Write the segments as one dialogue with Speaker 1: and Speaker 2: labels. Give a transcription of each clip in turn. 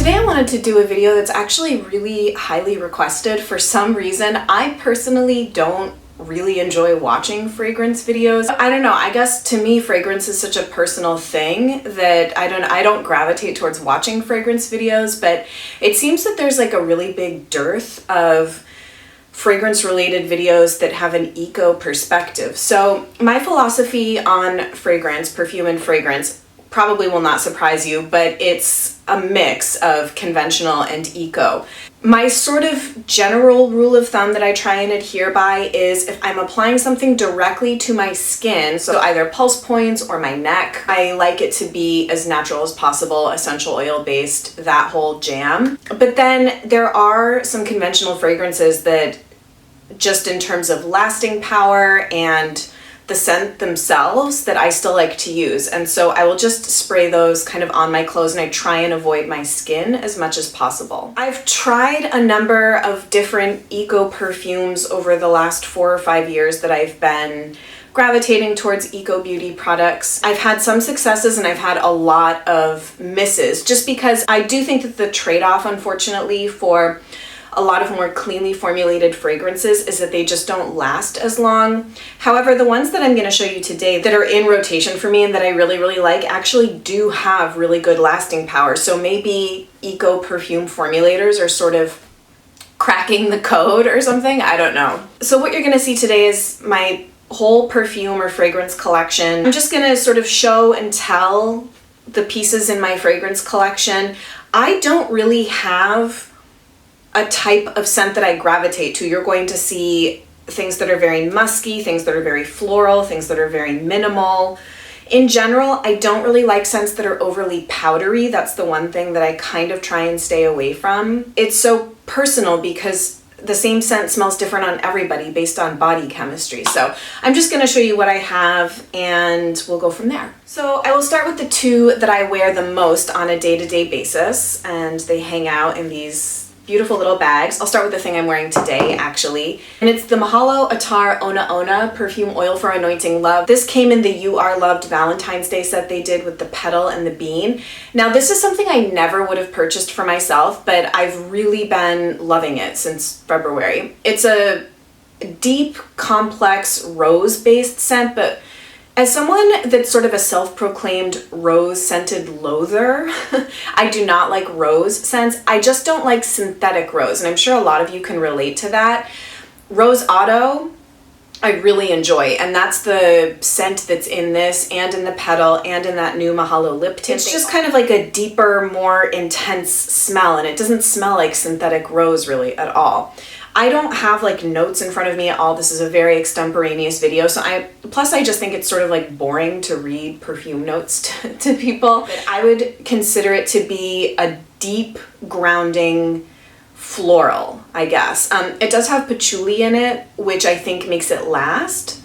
Speaker 1: Today I wanted to do a video that's actually really highly requested. For some reason, I personally don't really enjoy watching fragrance videos. I don't know, I guess to me fragrance is such a personal thing that I don't gravitate towards watching fragrance videos, but it seems that there's like a really big dearth of fragrance related videos that have an eco perspective. So my philosophy on fragrance, perfume and fragrance, probably will not surprise you, but it's a mix of conventional and eco. My sort of general rule of thumb that I try and adhere by is if I'm applying something directly to my skin, so either pulse points or my neck, I like it to be as natural as possible, essential oil based, that whole jam. But then there are some conventional fragrances that just in terms of lasting power and the scent themselves that I still like to use. And so I will just spray those kind of on my clothes and I try and avoid my skin as much as possible. I've tried a number of different eco perfumes over the last 4 or 5 years that I've been gravitating towards eco beauty products. I've had some successes and I've had a lot of misses just because I do think that the trade-off, unfortunately, for a lot of more cleanly formulated fragrances is that they just don't last as long. However, the ones that I'm going to show you today that are in rotation for me and that I really, really like actually do have really good lasting power. So maybe eco perfume formulators are sort of cracking the code or something. I don't know. So what you're going to see today is my whole perfume or fragrance collection. I'm just going to sort of show and tell the pieces in my fragrance collection. I don't really have a type of scent that I gravitate to. You're going to see things that are very musky, things that are very floral, things that are very minimal. In general, I don't really like scents that are overly powdery. That's the one thing that I kind of try and stay away from. It's so personal because the same scent smells different on everybody based on body chemistry. So I'm just gonna show you what I have and we'll go from there. So I will start with the two that I wear the most on a day-to-day basis, and they hang out in these beautiful little bags. I'll start with the thing I'm wearing today, actually. And it's the Mahalo Attar Ona Ona Perfume Oil for Anointing Love. This came in the You Are Loved Valentine's Day set they did with the petal and the bean. Now, this is something I never would have purchased for myself, but I've really been loving it since February. It's a deep, complex, rose-based scent, but as someone that's sort of a self-proclaimed rose-scented loather, I do not like rose scents. I just don't like synthetic rose, and I'm sure a lot of you can relate to that. Rose Otto, I really enjoy, and that's the scent that's in this and in the petal and in that new Mahalo lip tint. It's just kind of like a deeper, more intense smell, and it doesn't smell like synthetic rose really at all. I don't have like notes in front of me at all. This is a very extemporaneous video. So plus I just think it's sort of like boring to read perfume notes to people. But I would consider it to be a deep grounding floral, I guess. It does have patchouli in it, which I think makes it last.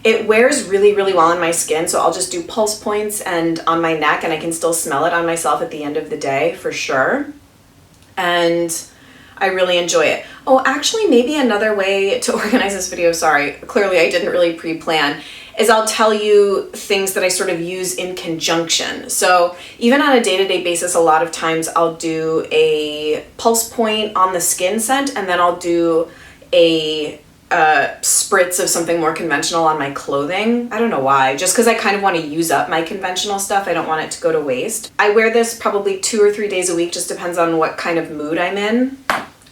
Speaker 1: It wears really, really well on my skin. So I'll just do pulse points and on my neck and I can still smell it on myself at the end of the day for sure. And I really enjoy it. Oh, actually, maybe another way to organize this video, sorry, clearly I didn't really pre-plan, is I'll tell you things that I sort of use in conjunction. So even on a day-to-day basis, a lot of times I'll do a pulse point on the skin scent, and then I'll do a spritz of something more conventional on my clothing. I don't know why, just because I kind of want to use up my conventional stuff. I don't want it to go to waste. I wear this probably 2 or 3 days a week, just depends on what kind of mood I'm in.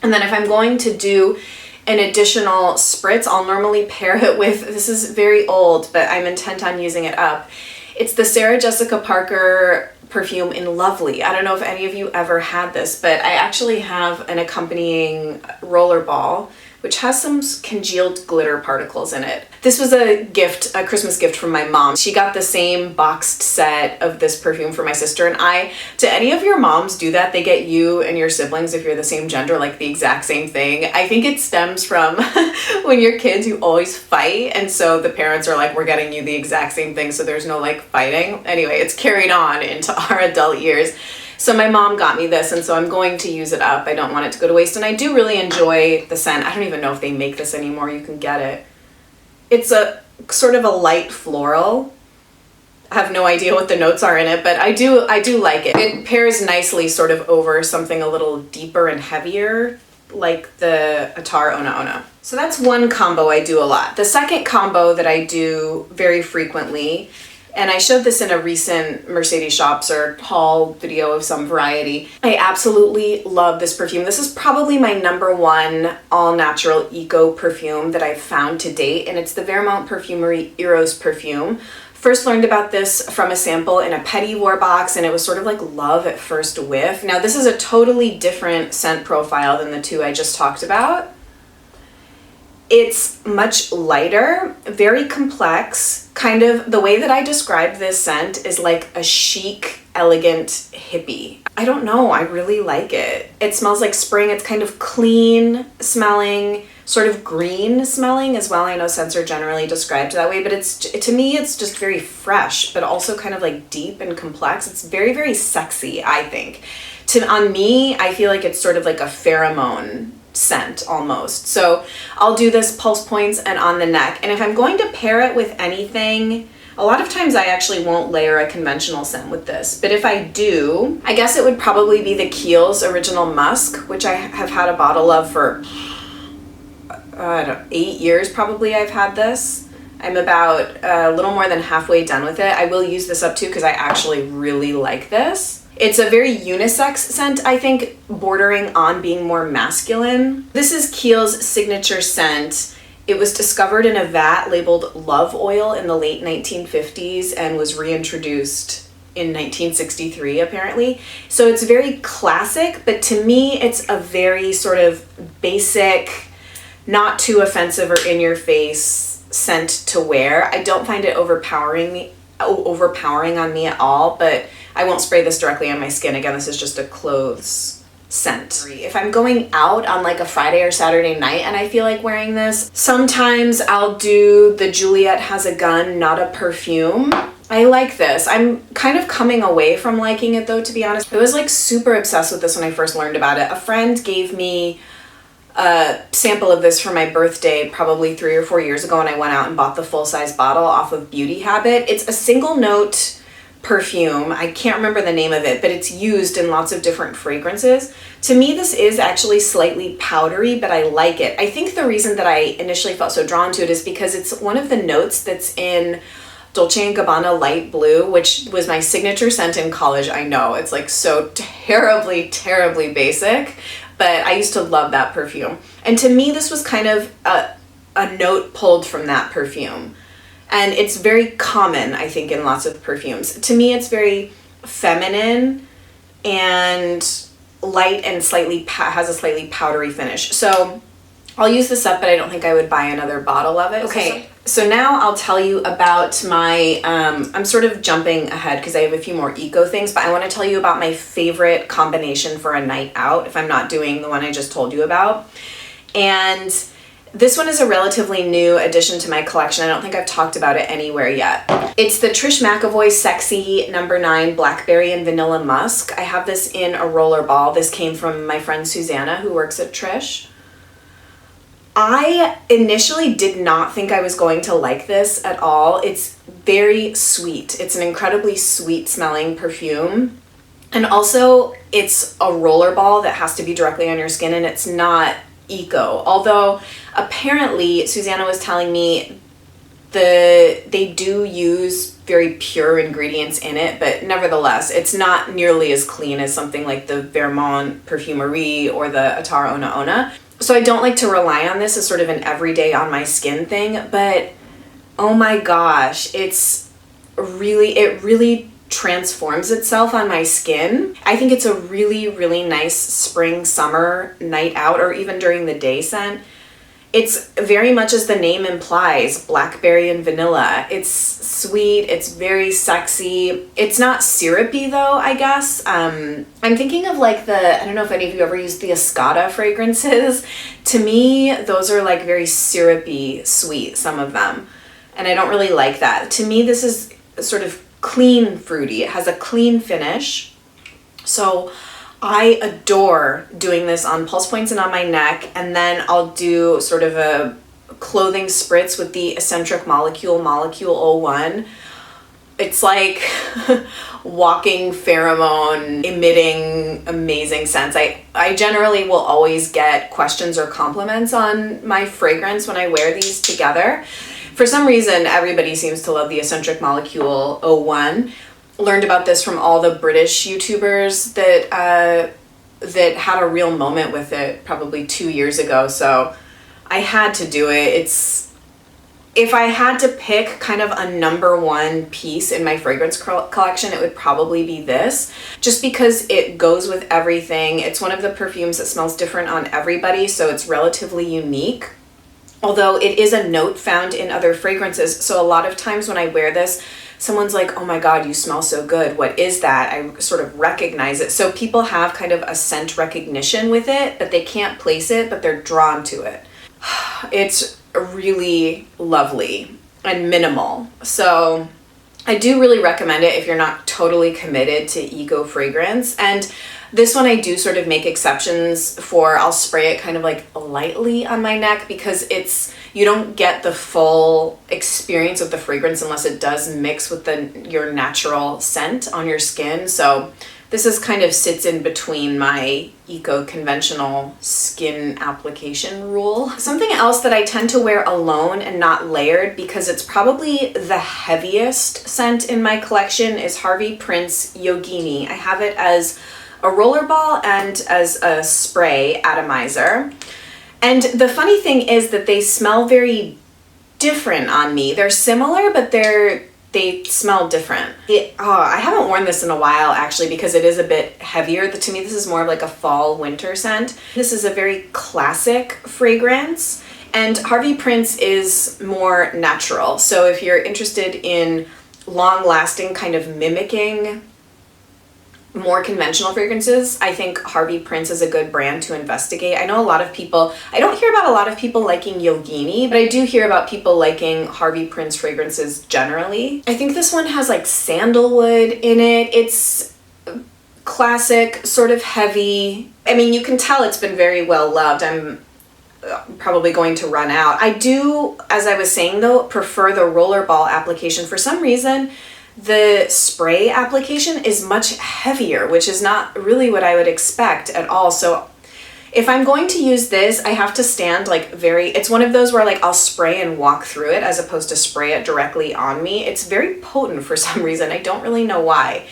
Speaker 1: And then if I'm going to do an additional spritz, I'll normally pair it with, this is very old, but I'm intent on using it up. It's the Sarah Jessica Parker perfume in Lovely. I don't know if any of you ever had this, but I actually have an accompanying roller ball which has some congealed glitter particles in it. This was a gift, a Christmas gift from my mom. She got the same boxed set of this perfume for my sister and I. Do any of your moms do that? They get you and your siblings, if you're the same gender, like the exact same thing. I think it stems from when you're kids, you always fight. And so the parents are like, we're getting you the exact same thing, so there's no like fighting. Anyway, it's carried on into our adult years. So my mom got me this, and so I'm going to use it up. I don't want it to go to waste, and I do really enjoy the scent. I don't even know if they make this anymore. You can get it. It's a sort of a light floral, have no idea what the notes are in it, but I do like it. It pairs nicely sort of over something a little deeper and heavier, like the Attar Ona Ona. So that's one combo I do a lot. The second combo that I do very frequently, and I showed this in a recent Mercedes Shops or haul video of some variety. I absolutely love this perfume. This is probably my #1 all-natural eco perfume that I've found to date, and it's the Vermont Perfumery Eros perfume. First learned about this from a sample in a Petit War box, and it was sort of like love at first whiff. Now this is a totally different scent profile than the two I just talked about. It's much lighter, very complex. Kind of the way that I describe this scent is like a chic, elegant hippie. I don't know, I really like it. It smells like spring. It's kind of clean smelling, sort of green smelling as well. I know scents are generally described that way, but to me, it's just very fresh, but also kind of like deep and complex. It's very, very sexy, I think. On me, I feel like it's sort of like a pheromone scent almost. So I'll do this pulse points and on the neck. And if I'm going to pair it with anything, a lot of times I actually won't layer a conventional scent with this, but if I do, I guess it would probably be the Kiehl's Original Musk, which I have had a bottle of for, I don't know, 8 years probably I've had this. I'm about a little more than halfway done with it. I will use this up too because I actually really like this. It's a very unisex scent, I think, bordering on being more masculine. This is Kiehl's signature scent. It was discovered in a vat labeled Love Oil in the late 1950s and was reintroduced in 1963, apparently. So it's very classic, but to me, it's a very sort of basic, not too offensive or in your face scent to wear. I don't find it overpowering on me at all, but I won't spray this directly on my skin. Again, this is just a clothes scent. If I'm going out on like a Friday or Saturday night and I feel like wearing this, sometimes I'll do the Juliet Has a Gun, Not a Perfume. I like this. I'm kind of coming away from liking it though, to be honest. I was like super obsessed with this when I first learned about it. A friend gave me a sample of this for my birthday probably 3 or 4 years ago, and I went out and bought the full-size bottle off of Beauty Habit. It's a single note perfume. I can't remember the name of it, but it's used in lots of different fragrances. To me, this is actually slightly powdery, but I like it. I think the reason that I initially felt so drawn to it is because it's one of the notes that's in Dolce & Gabbana Light Blue, which was my signature scent in college. I know, it's like so terribly, terribly basic, but I used to love that perfume. And to me, this was kind of a note pulled from that perfume. And it's very common, I think, in lots of perfumes. To me, it's very feminine and light and has a slightly powdery finish. So I'll use this up, but I don't think I would buy another bottle of it. Okay, so now I'll tell you about my, I'm sort of jumping ahead because I have a few more eco things, but I want to tell you about my favorite combination for a night out if I'm not doing the one I just told you about. And this one is a relatively new addition to my collection. I don't think I've talked about it anywhere yet. It's the Trish McEvoy Sexy No. 9 Blackberry and Vanilla Musk. I have this in a rollerball. This came from my friend Susanna, who works at Trish. I initially did not think I was going to like this at all. It's very sweet. It's an incredibly sweet smelling perfume. And also, it's a rollerball that has to be directly on your skin, and it's not eco. Although apparently Susanna was telling me they do use very pure ingredients in it, but nevertheless it's not nearly as clean as something like the Vermont Perfumery or the Attar Ona Ona. So I don't like to rely on this as sort of an everyday on my skin thing, but oh my gosh, it really transforms itself on my skin. I think it's a really, really nice spring, summer night out, or even during the day scent. It's very much as the name implies, blackberry and vanilla. It's sweet, it's very sexy. It's not syrupy though, I guess. I'm thinking of like I don't know if any of you ever used the Escada fragrances. To me, those are like very syrupy sweet, some of them. And I don't really like that. To me, this is sort of clean fruity. It has a clean finish. So I adore doing this on pulse points and on my neck, and then I'll do sort of a clothing spritz with the Eccentric Molecule 01. It's like walking pheromone emitting amazing scents. I generally will always get questions or compliments on my fragrance when I wear these together. For some reason, everybody seems to love the Eccentric Molecule 01. Learned about this from all the British YouTubers that had a real moment with it probably 2 years ago, so I had to do it. If I had to pick kind of a number one piece in my fragrance collection, it would probably be this, just because it goes with everything. It's one of the perfumes that smells different on everybody, so it's relatively unique. Although it is a note found in other fragrances, so a lot of times when I wear this, someone's like, oh my God, you smell so good. What is that? I sort of recognize it. So people have kind of a scent recognition with it, but they can't place it, but they're drawn to it. It's really lovely and minimal. So I do really recommend it if you're not totally committed to eco fragrance. And this one I do sort of make exceptions for. I'll spray it kind of like lightly on my neck because you don't get the full experience of the fragrance unless it does mix with your natural scent on your skin. So this is kind of sits in between my eco-conventional skin application rule. Something else that I tend to wear alone and not layered because it's probably the heaviest scent in my collection is Harvey Prince Yogini. I have it as a rollerball and as a spray atomizer. And the funny thing is that they smell very different on me. They're similar, but they smell different. I haven't worn this in a while actually because it is a bit heavier. To me, this is more of like a fall winter scent. This is a very classic fragrance, and Harvey Prince is more natural. So if you're interested in long lasting kind of mimicking more conventional fragrances, I think Harvey Prince is a good brand to investigate. I know a lot of people, I don't hear about a lot of people liking Yogini, but I do hear about people liking Harvey Prince fragrances generally. I think this one has like sandalwood in it. It's classic, sort of heavy. I mean, you can tell it's been very well loved. I'm probably going to run out. I do, as I was saying though, prefer the rollerball application. For some reason, the spray application is much heavier, which is not really what I would expect at all. So if I'm going to use this, I have to stand like it's one of those where like I'll spray and walk through it as opposed to spray it directly on me. It's very potent for some reason. I don't really know why.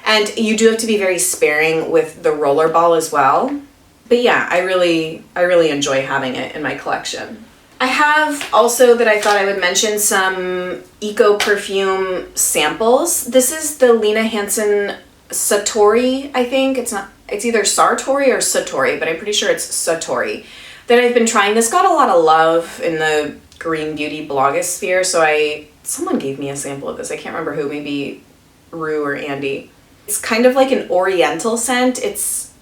Speaker 1: And you do have to be very sparing with the rollerball as well. But yeah, I really enjoy having it in my collection. I have also that I thought I would mention some eco perfume samples. This is the Lena Hansen Satori, I think. It's either Sartori or Satori, but I'm pretty sure it's Satori that I've been trying. This got a lot of love in the green beauty blogosphere, so someone gave me a sample of this. I can't remember who, maybe Rue or Andy. It's kind of like an oriental scent. It's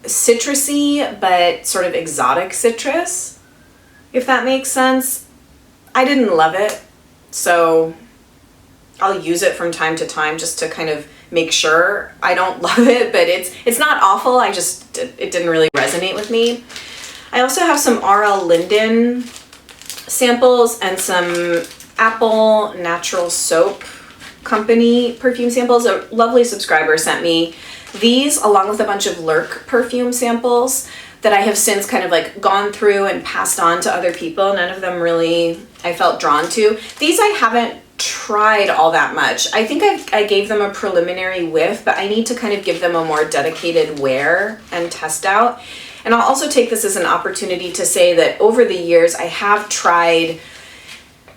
Speaker 1: citrusy, but sort of exotic citrus, if that makes sense. I didn't love it, so I'll use it from time to time just to kind of make sure I don't love it, but it's not awful. It didn't really resonate with me. I also have some R.L. Linden samples and some Apple Natural Soap Company perfume samples. A lovely subscriber sent me these along with a bunch of Lurk perfume samples that I have since kind of like gone through and passed on to other people. None of them really I felt drawn to. These I haven't tried all that much. I think I gave them a preliminary whiff, but I need to kind of give them a more dedicated wear and test out. And I'll also take this as an opportunity to say that over the years I have tried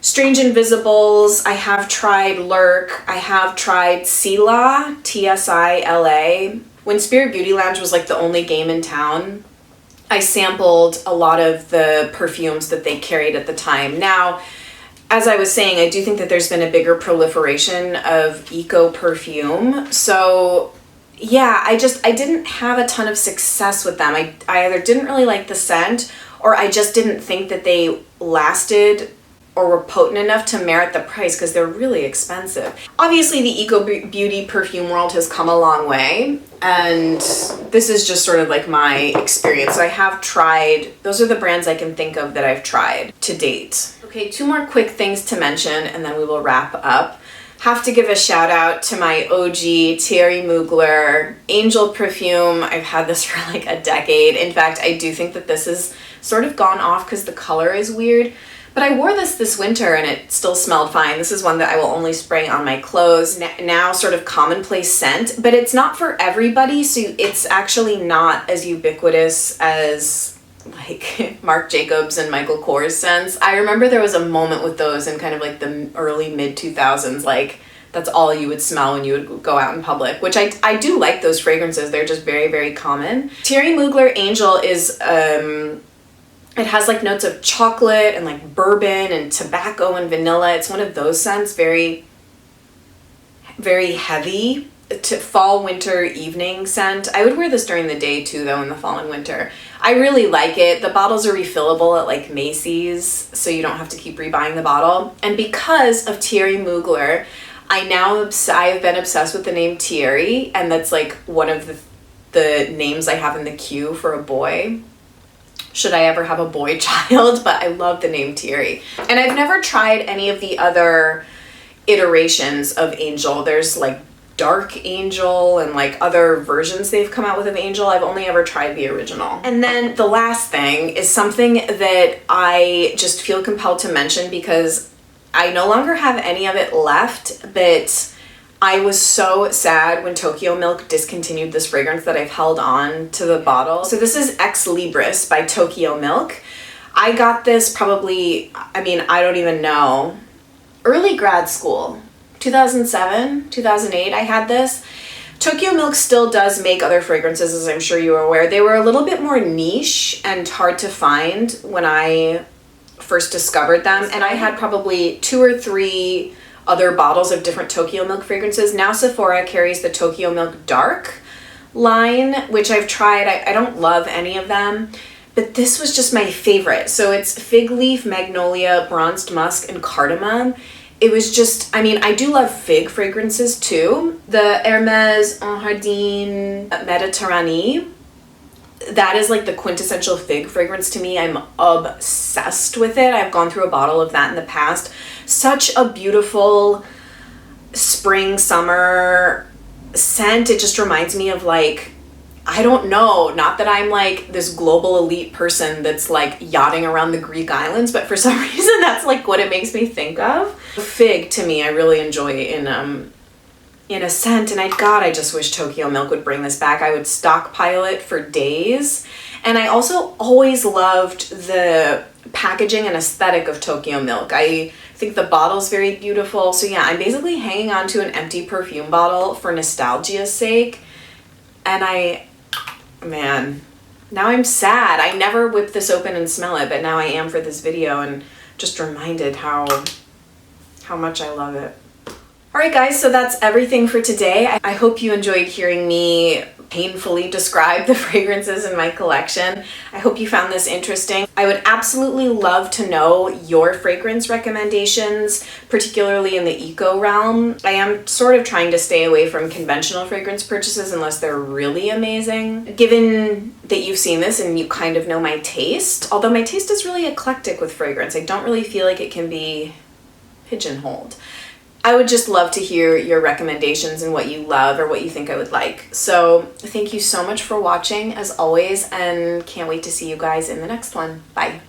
Speaker 1: Strange Invisibles, I have tried Lurk, I have tried Tsila, Tsila. When Spirit Beauty Lounge was like the only game in town, I sampled a lot of the perfumes that they carried at the time. Now, as I was saying, I do think that there's been a bigger proliferation of eco perfume. So yeah, I didn't have a ton of success with them. I either didn't really like the scent or I just didn't think that they lasted or were potent enough to merit the price because they're really expensive. Obviously, the eco beauty perfume world has come a long way, and this is just sort of like my experience. So I have tried, those are the brands I can think of that I've tried to date. Okay, two more quick things to mention and then we will wrap up. Have to give a shout out to my OG Thierry Mugler Angel perfume. I've had this for like a decade. In fact, I do think that this has sort of gone off because the color is weird. But I wore this winter and it still smelled fine. This is one that I will only spray on my clothes. Now sort of commonplace scent, but it's not for everybody, so it's actually not as ubiquitous as like Marc Jacobs and Michael Kors scents. I remember there was a moment with those in kind of like the early mid 2000s, like that's all you would smell when you would go out in public, which I do like those fragrances. They're just very, very common. Thierry Mugler Angel is, it has like notes of chocolate and like bourbon and tobacco and vanilla. It's one of those scents, very, very heavy to fall, winter, evening scent. I would wear this during the day too though in the fall and winter. I really like it. The bottles are refillable at like Macy's, so you don't have to keep rebuying the bottle. And because of Thierry Mugler, I've been obsessed with the name Thierry, and that's like one of the names I have in the queue for a boy. Should I ever have a boy child, but I love the name Thierry. And I've never tried any of the other iterations of Angel. There's like Dark Angel and like other versions they've come out with of Angel. I've only ever tried the original. And then the last thing is something that I just feel compelled to mention because I no longer have any of it left, but I was so sad when Tokyo Milk discontinued this fragrance that I've held on to the bottle. So this is Ex Libris by Tokyo Milk. I got this probably, I mean, I don't even know, early grad school, 2007, 2008, I had this. Tokyo Milk still does make other fragrances, as I'm sure you are aware. They were a little bit more niche and hard to find when I first discovered them, and I had probably 2 or 3 other bottles of different Tokyo Milk fragrances. Now Sephora carries the Tokyo Milk Dark line, which I've tried. I don't love any of them, but this was just my favorite. So it's Fig Leaf, Magnolia, Bronzed Musk, and Cardamom. It was just, I mean, I do love fig fragrances too. The Hermès En Jardin Méditerranée, that is like the quintessential fig fragrance to me. I'm obsessed with it. I've gone through a bottle of that in the past. Such a beautiful spring, summer scent. It just reminds me of like, I don't know, not that I'm like this global elite person that's like yachting around the Greek islands, but for some reason that's like what it makes me think of. Fig to me, I really enjoy in a scent, and I just wish Tokyo Milk would bring this back. I would stockpile it for days. And I also always loved the packaging and aesthetic of Tokyo Milk. I think the bottle's very beautiful. So yeah, I'm basically hanging on to an empty perfume bottle for nostalgia's sake. And man, now I'm sad. I never whip this open and smell it, but now I am for this video and just reminded how much I love it. Alright guys, so that's everything for today. I hope you enjoyed hearing me painfully describe the fragrances in my collection. I hope you found this interesting. I would absolutely love to know your fragrance recommendations, particularly in the eco realm. I am sort of trying to stay away from conventional fragrance purchases unless they're really amazing. Given that you've seen this and you kind of know my taste, although my taste is really eclectic with fragrance, I don't really feel like it can be pigeonholed. I would just love to hear your recommendations and what you love or what you think I would like. So thank you so much for watching as always, and can't wait to see you guys in the next one. Bye.